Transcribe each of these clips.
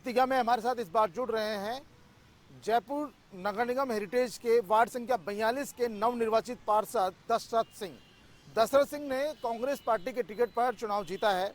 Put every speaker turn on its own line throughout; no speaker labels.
प्रतिज्ञा में हमारे साथ इस बार जुड़ रहे हैं जयपुर नगर निगम हेरिटेज के वार्ड संख्या 42 के नवनिर्वाचित पार्षद दशरथ सिंह। दशरथ सिंह ने कांग्रेस पार्टी के टिकट पर चुनाव जीता है।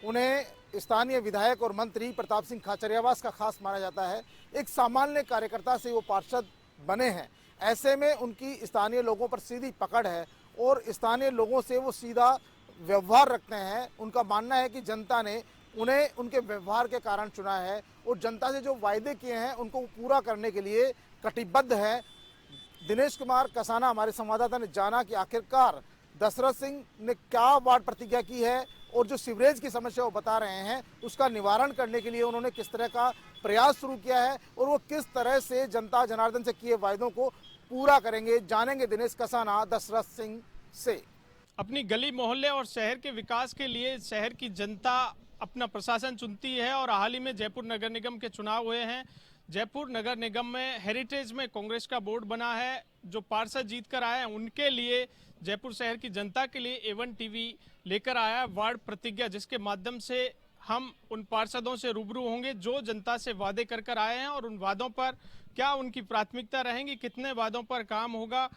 उन्हें स्थानीय विधायक और मंत्री प्रताप सिंह खाचरियावास का खास माना जाता है। एक सामान्य कार्यकर्ता से वो पार्षद बने हैं। ऐसे में उनकी स्थानीय लोगों पर सीधी पकड़ है और स्थानीय लोगों से वो सीधा व्यवहार रखते हैं। उनका मानना है कि जनता ने उन्हें उनके व्यवहार के कारण चुना है और जनता से जो वायदे किए हैं उनको पूरा करने के लिए कटिबद्ध है। दिनेश कुमार कसाना हमारे संवाददाता ने जाना कि आखिरकार दशरथ सिंह ने क्या वार्ड प्रतिज्ञा की है और जो सीवरेज की समस्या वो बता रहे हैं उसका निवारण करने के लिए उन्होंने किस तरह का प्रयास शुरू किया है और वो किस तरह से जनता जनार्दन से किए वायदों को पूरा करेंगे। जानेंगे दिनेश कसाना दशरथ सिंह से।
अपनी गली मोहल्ले और शहर के विकास के लिए शहर की जनता अपना प्रशासन चुनती है और हाल ही में जयपुर नगर निगम के चुनाव हुए हैं। जयपुर नगर निगम में हेरिटेज में कांग्रेस का बोर्ड बना है। जो पार्षद जीत कर आए हैं उनके लिए जयपुर शहर की जनता के लिए A1 टीवी लेकर आया है वार्ड प्रतिज्ञा, जिसके माध्यम से हम उन पार्षदों से रूबरू होंगे जो जनता से वादे कर आए हैं और उन वादों पर क्या उनकी प्राथमिकता रहेंगी, कितने वादों पर काम होगा।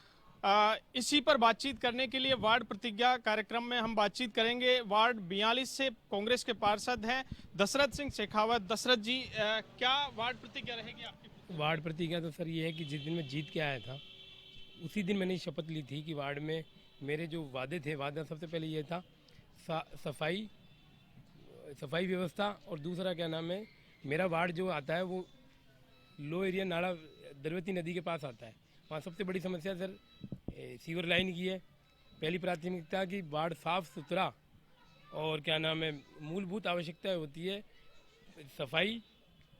इसी पर बातचीत करने के लिए वार्ड प्रतिज्ञा कार्यक्रम में हम बातचीत करेंगे। वार्ड 42 से कांग्रेस के पार्षद हैं दशरथ सिंह शेखावत। दशरथ जी, क्या वार्ड प्रतिज्ञा रहेगी आपकी?
वार्ड प्रतिज्ञा तो सर ये है कि जिस दिन मैं जीत के आया था उसी दिन मैंने शपथ ली थी कि वार्ड में मेरे जो वादे थे, वादा सबसे पहले ये था सफाई व्यवस्था, और दूसरा क्या नाम है, मेरा वार्ड जो आता है वो लो एरिया नाला द्रवती नदी के पास आता है। वहाँ सबसे बड़ी समस्या सर सीवर लाइन की है। पहली प्राथमिकता की वार्ड साफ सुथरा और क्या नाम है मूलभूत आवश्यकताएं होती है सफाई,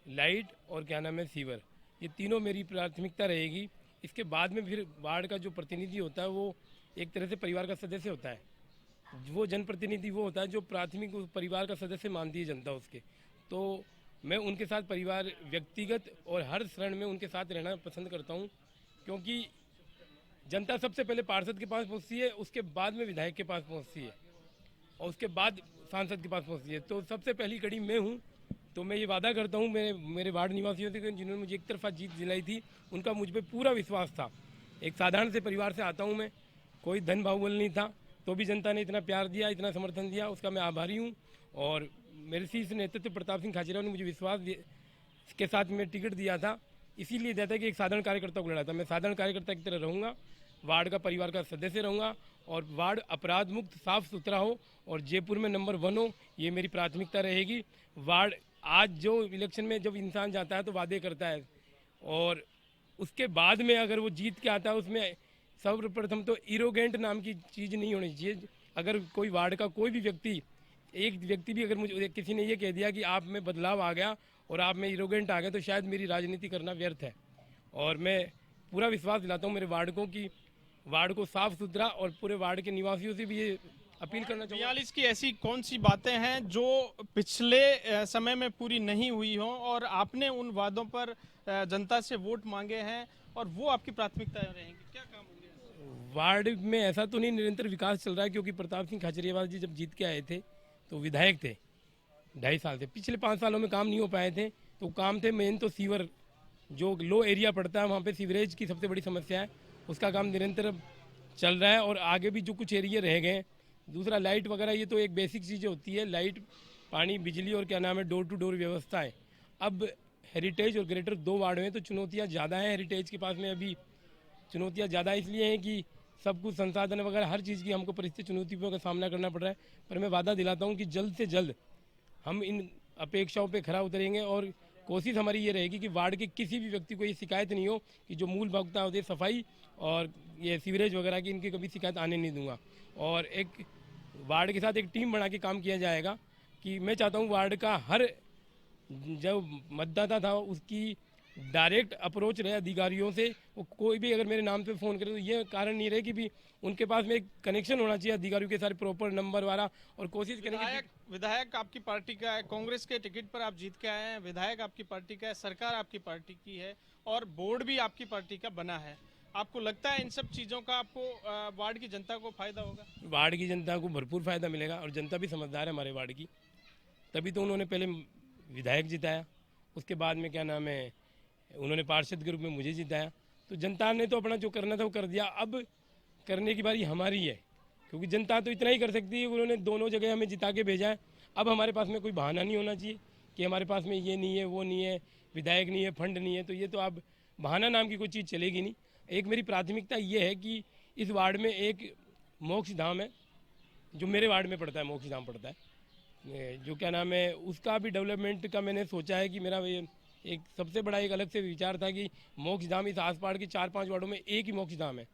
लाइट और क्या नाम है सीवर, ये तीनों मेरी प्राथमिकता रहेगी। इसके बाद में फिर वार्ड का जो प्रतिनिधि होता है वो एक तरह से परिवार का सदस्य होता है। वो जनप्रतिनिधि वो होता है जो प्राथमिक परिवार का सदस्य मानती है जनता उसके। तो मैं उनके साथ परिवार व्यक्तिगत और हर क्षण में उनके साथ रहना पसंद करता हूँ, क्योंकि जनता सबसे पहले पार्षद के पास पहुँचती है, उसके बाद में विधायक के पास पहुँचती है और उसके बाद सांसद के पास पहुँचती है। तो सबसे पहली कड़ी मैं हूँ। तो मैं ये वादा करता हूँ मेरे वार्ड निवासियों से जिन्होंने मुझे एक तरफा जीत दिलाई थी, उनका मुझ पर पूरा विश्वास था। एक साधारण से परिवार से आता हूँ मैं, कोई धन बाहुबल नहीं था, तो भी जनता ने इतना प्यार दिया, इतना समर्थन दिया, उसका मैं आभारी हूँ। और मेरे शीर्ष नेतृत्व प्रताप सिंह खाचरियावास ने मुझे विश्वास के साथ में टिकट दिया था, इसीलिए दिया था कि एक साधारण कार्यकर्ता को लड़ा था। मैं साधारण कार्यकर्ता की तरह रहूँगा, वार्ड का परिवार का सदस्य रहूँगा और वार्ड अपराध मुक्त साफ सुथरा हो और जयपुर में नंबर 1 हो, ये मेरी प्राथमिकता रहेगी। वार्ड आज जो इलेक्शन में जब इंसान जाता है तो वादे करता है और उसके बाद में अगर वो जीत के आता है उसमें सर्वप्रथम तो इरोगेंट नाम की चीज़ नहीं होनी चाहिए। अगर कोई वार्ड का कोई भी व्यक्ति, एक व्यक्ति भी अगर मुझे किसी ने ये कह दिया कि आप में बदलाव आ गया और आप में इरोगेंट आ गया, तो शायद मेरी राजनीति करना व्यर्थ है। और मैं पूरा विश्वास दिलाता हूँ मेरे वार्ड को कि वार्ड को साफ सुथरा, और पूरे वार्ड के निवासियों से भी ये अपील करना चाहिए।
42 की ऐसी कौन सी बातें हैं जो पिछले समय में पूरी नहीं हुई हो और आपने उन वादों पर जनता से वोट मांगे हैं और वो आपकी प्राथमिकताएं रहेंगी? क्या काम होंगे
वार्ड में? ऐसा तो नहीं, निरंतर विकास चल रहा है, क्योंकि प्रताप सिंह खाचरियावास जी जब जीत के आए थे तो विधायक थे 2.5 साल से। पिछले 5 सालों में काम नहीं हो पाए थे, तो काम थे मेन तो सीवर, जो लो एरिया पड़ता है वहाँ पे सीवरेज की सबसे बड़ी समस्या है, उसका काम निरंतर चल रहा है और आगे भी जो कुछ एरिया रह गए। दूसरा लाइट वगैरह, ये तो एक बेसिक चीज़ें होती है, लाइट, पानी, बिजली और क्या नाम है डोर टू डोर व्यवस्था है। अब हेरिटेज और ग्रेटर 2 वार्ड में तो चुनौतियाँ ज़्यादा हैं। हेरिटेज के पास में अभी चुनौतियाँ ज़्यादा इसलिए हैं कि सब कुछ संसाधन वगैरह हर चीज़ की हमको परिस्थिति चुनौतियों का सामना करना पड़ रहा है। पर मैं वादा दिलाता हूँ कि जल्द से जल्द हम इन अपेक्षाओं पे खरा उतरेंगे और कोशिश हमारी ये रहेगी कि वार्ड के किसी भी व्यक्ति को ये शिकायत नहीं हो कि जो मूल भुगतान होती है सफाई और ये सीवरेज वगैरह की, इनकी कभी शिकायत आने नहीं दूंगा। और एक वार्ड के साथ एक टीम बना के काम किया जाएगा कि मैं चाहता हूँ वार्ड का हर जो मतदाता था उसकी डायरेक्ट अप्रोच रहे अधिकारियों से। वो कोई भी अगर मेरे नाम पे फ़ोन करे तो ये कारण नहीं रहे कि भी उनके पास में एक कनेक्शन होना चाहिए अधिकारियों के सारे प्रॉपर नंबर वाला। और कोशिश करेंगे।
विधायक आपकी पार्टी का है, कांग्रेस के टिकट पर आप जीत के आए हैं, विधायक आपकी पार्टी का है, सरकार आपकी पार्टी की है और बोर्ड भी आपकी पार्टी का बना है। आपको लगता है इन सब चीज़ों का आपको वार्ड की जनता को फायदा होगा?
वार्ड की जनता को भरपूर फायदा मिलेगा और जनता भी समझदार है हमारे वार्ड की, तभी तो उन्होंने पहले विधायक जिताया उसके बाद में क्या नाम है उन्होंने पार्षद के रूप में मुझे जिताया। तो जनता ने तो अपना जो करना था वो कर दिया, अब करने की बारी हमारी है, क्योंकि जनता तो इतना ही कर सकती है। उन्होंने दोनों जगह हमें जिता के भेजा है। अब हमारे पास में कोई बहाना नहीं होना चाहिए कि हमारे पास में ये नहीं है, वो नहीं है, विधायक नहीं है, फंड नहीं है। तो ये तो अब बहाना नाम की कोई चीज़ चलेगी नहीं। एक मेरी प्राथमिकता ये है कि इस वार्ड में एक मोक्ष धाम है, जो मेरे वार्ड में पड़ता है, मोक्ष धाम पड़ता है, जो क्या नाम है उसका भी डेवलपमेंट का मैंने सोचा है कि मेरा ये एक सबसे बड़ा एक अलग से विचार था कि मोक्ष धाम इस आसपास के 4-5 वार्डों में एक ही मोक्ष धाम है।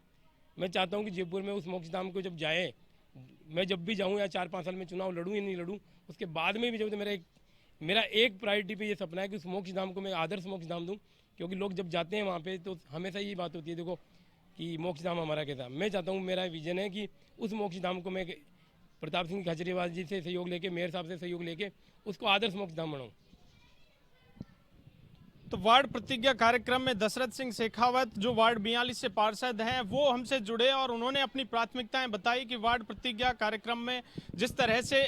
मैं चाहता हूँ कि जयपुर में उस मोक्ष धाम को जब जाए, मैं जब भी जाऊँ या 4-5 साल में चुनाव लड़ूँ या नहीं लड़ूँ, उसके बाद में भी जब मेरा एक प्रायोरिटी पे ये सपना है कि उस मोक्ष धाम को मैं आदर्श मोक्ष धाम दूँ। क्योंकि लोग जब जाते हैं वहाँ पे तो हमेशा यही बात होती है, देखो कि मोक्ष धाम हमारा कैसा। मैं चाहता हूँ, मेरा विजन है कि उस मोक्ष धाम को मैं प्रताप सिंह खजरीवाल जी से सहयोग लेके, मेयर साहब से सहयोग लेके उसको आदर्श मोक्ष धाम बनाऊँ।
तो वार्ड प्रतिज्ञा कार्यक्रम में दशरथ सिंह शेखावत जो वार्ड 42 से पार्षद हैं वो हमसे जुड़े और उन्होंने अपनी प्राथमिकताएं बताई कि वार्ड प्रतिज्ञा कार्यक्रम में जिस तरह से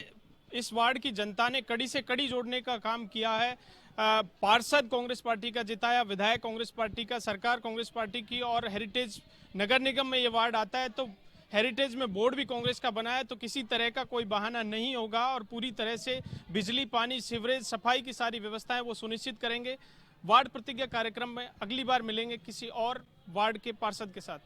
इस वार्ड की जनता ने कड़ी से कड़ी जोड़ने का काम किया है, पार्षद कांग्रेस पार्टी का जिताया, विधायक कांग्रेस पार्टी का, सरकार कांग्रेस पार्टी की, और हेरिटेज नगर निगम में ये वार्ड आता है तो हेरिटेज में बोर्ड भी कांग्रेस का बना है। तो किसी तरह का कोई बहाना नहीं होगा और पूरी तरह से बिजली, पानी, सीवरेज, सफाई की सारी व्यवस्थाएं वो सुनिश्चित करेंगे। वार्ड प्रतिज्ञा कार्यक्रम में अगली बार मिलेंगे किसी और वार्ड के पार्षद के साथ।